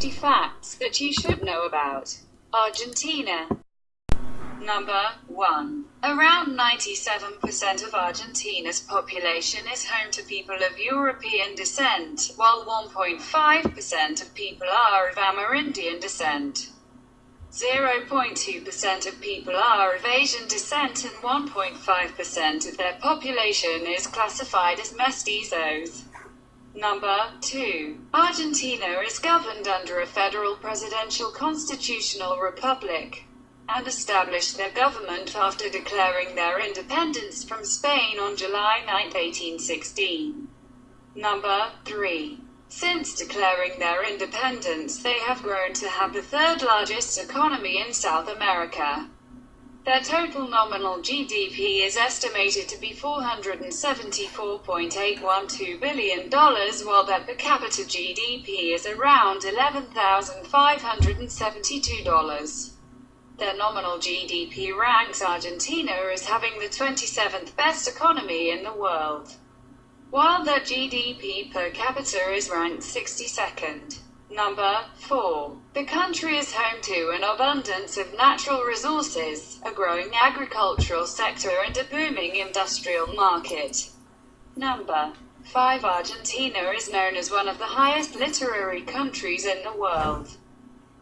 50 facts that you should know about Argentina. Number 1. Around 97% of Argentina's population is home to people of European descent, while 1.5% of people are of Amerindian descent. 0.2% of people are of Asian descent and 1.5% of their population is classified as mestizos. Number 2. Argentina is governed under a federal presidential constitutional republic, and established their government after declaring their independence from Spain on July 9, 1816. Number 3. Since declaring their independence, they have grown to have the third largest economy in South America. Their total nominal GDP is estimated to be $474.812 billion, while their per capita GDP is around $11,572. Their nominal GDP ranks Argentina as having the 27th best economy in the world, while their GDP per capita is ranked 62nd. Number 4. The country is home to an abundance of natural resources, a growing agricultural sector and a booming industrial market. Number 5. Argentina is known as one of the highest literary countries in the world,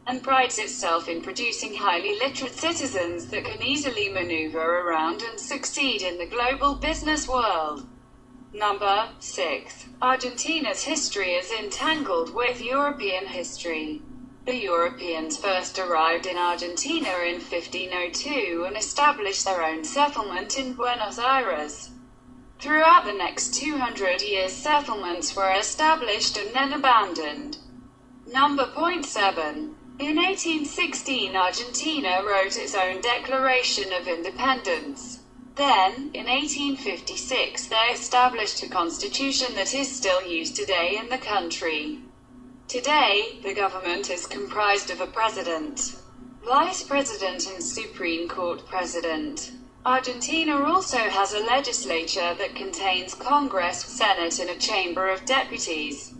and prides itself in producing highly literate citizens that can easily maneuver around and succeed in the global business world. Number 6. Argentina's history is entangled with European history. The Europeans first arrived in Argentina in 1502 and established their own settlement in Buenos Aires. Throughout the next 200 years, settlements were established and then abandoned. Number 7. In 1816, Argentina wrote its own Declaration of Independence. Then, in 1856, they established a constitution that is still used today in the country. Today, the government is comprised of a president, vice president and Supreme Court president. Argentina also has a legislature that contains Congress, Senate and a Chamber of Deputies.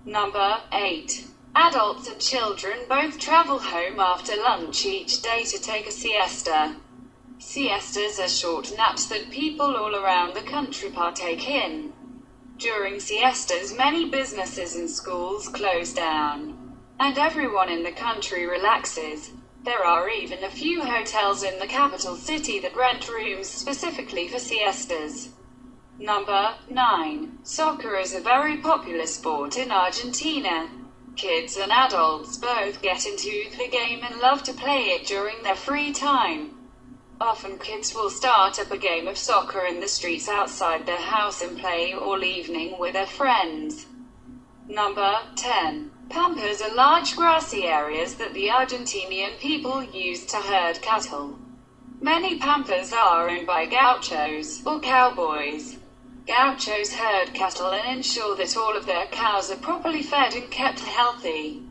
Number 8. Adults and children both travel home after lunch each day to take a siesta. Siestas are short naps that people all around the country partake in. During siestas, many businesses and schools close down, and everyone in the country relaxes. There are even a few hotels in the capital city that rent rooms specifically for siestas. Number 9. Soccer is a very popular sport in Argentina. Kids and adults both get into the game and love to play it during their free time. Often kids will start up a game of soccer in the streets outside their house and play all evening with their friends. Number 10. Pampas are large grassy areas that the Argentinian people use to herd cattle. Many pampas are owned by gauchos, or cowboys. Gauchos herd cattle and ensure that all of their cows are properly fed and kept healthy.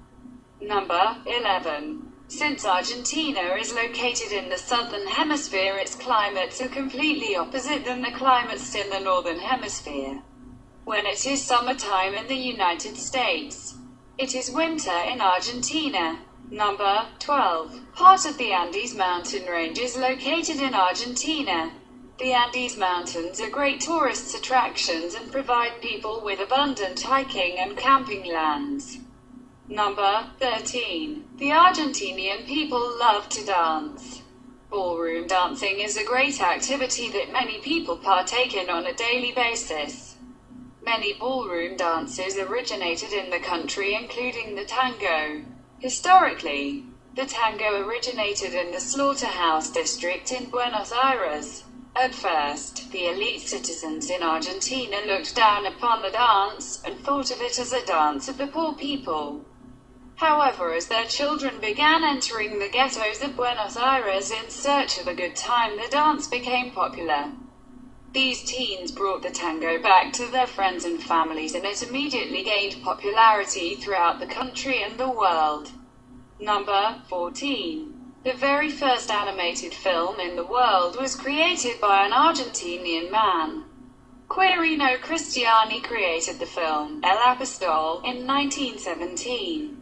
Number 11. Since Argentina is located in the southern hemisphere, its climates are completely opposite than the climates in the northern hemisphere. When it is summertime in the United States, it is winter in Argentina. Number 12. Part of the Andes mountain range is located in Argentina. The Andes Mountains are great tourist attractions and provide people with abundant hiking and camping lands. Number 13. The Argentinian people love to dance. Ballroom dancing is a great activity that many people partake in on a daily basis. Many ballroom dances originated in the country, including the tango. Historically, the tango originated in the Slaughterhouse district in Buenos Aires. At first, the elite citizens in Argentina looked down upon the dance, and thought of it as a dance of the poor people. However, as their children began entering the ghettos of Buenos Aires in search of a good time, the dance became popular. These teens brought the tango back to their friends and families, and it immediately gained popularity throughout the country and the world. Number 14. The very first animated film in the world was created by an Argentinian man. Quirino Cristiani created the film El Apostol in 1917.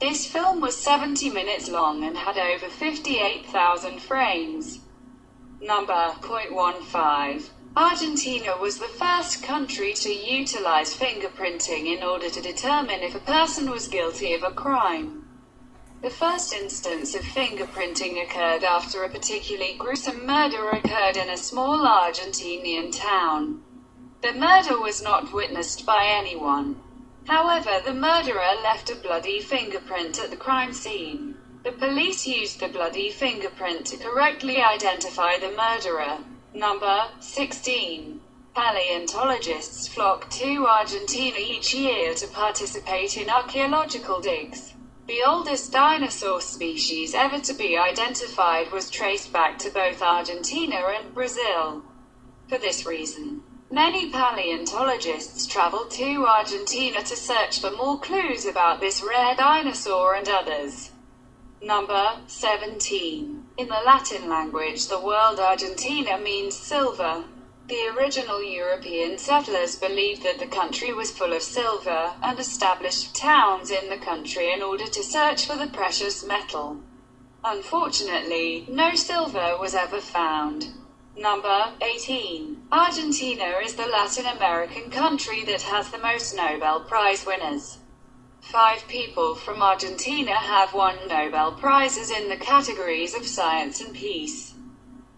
This film was 70 minutes long and had over 58,000 frames. Number 0.15. Argentina was the first country to utilize fingerprinting in order to determine if a person was guilty of a crime. The first instance of fingerprinting occurred after a particularly gruesome murder occurred in a small Argentinian town. The murder was not witnessed by anyone. However, the murderer left a bloody fingerprint at the crime scene. The police used the bloody fingerprint to correctly identify the murderer. Number 16. Paleontologists flock to Argentina each year to participate in archaeological digs. The oldest dinosaur species ever to be identified was traced back to both Argentina and Brazil. For this reason, many paleontologists travel to Argentina to search for more clues about this rare dinosaur and others. Number 17. In the Latin language, the word Argentina means silver. The original European settlers believed that the country was full of silver, and established towns in the country in order to search for the precious metal. Unfortunately, no silver was ever found. Number 18. Argentina is the Latin American country that has the most Nobel Prize winners. 5 people from Argentina have won Nobel Prizes in the categories of science and peace.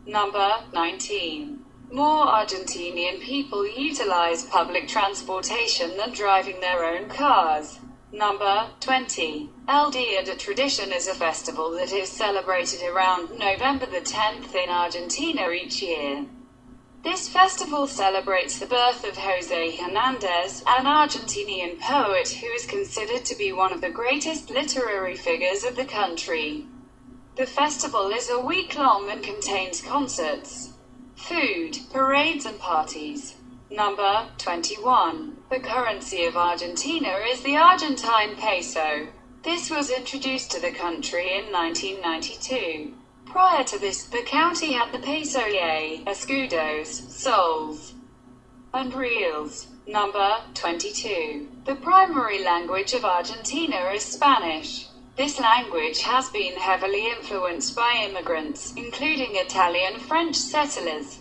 Number 19. More Argentinian people utilize public transportation than driving their own cars. Number 20. El Dia de Tradition is a festival that is celebrated around November the 10th in Argentina each year. This festival celebrates the birth of José Hernández, an Argentinian poet who is considered to be one of the greatest literary figures of the country. The festival is a week-long and contains concerts, food, parades and parties. Number 21. The currency of Argentina is the Argentine peso. This was introduced to the country in 1992. Prior to this, the county had the peso, escudos, soles, and reals. Number 22. The primary language of Argentina is Spanish. This language has been heavily influenced by immigrants, including Italian and French settlers.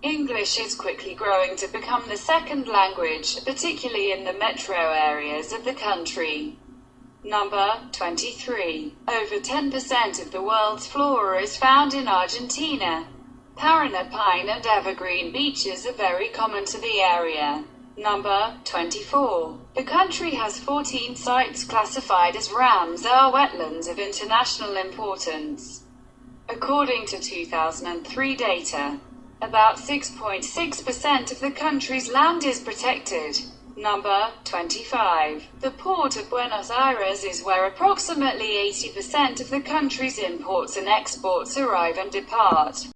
English is quickly growing to become the second language, particularly in the metro areas of the country. Number 23. Over 10% of the world's flora is found in Argentina. Parana pine and evergreen beeches are very common to the area. Number 24. The country has 14 sites classified as Ramsar wetlands of international importance. According to 2003 data, about 6.6% of the country's land is protected. Number 25. The port of Buenos Aires is where approximately 80% of the country's imports and exports arrive and depart.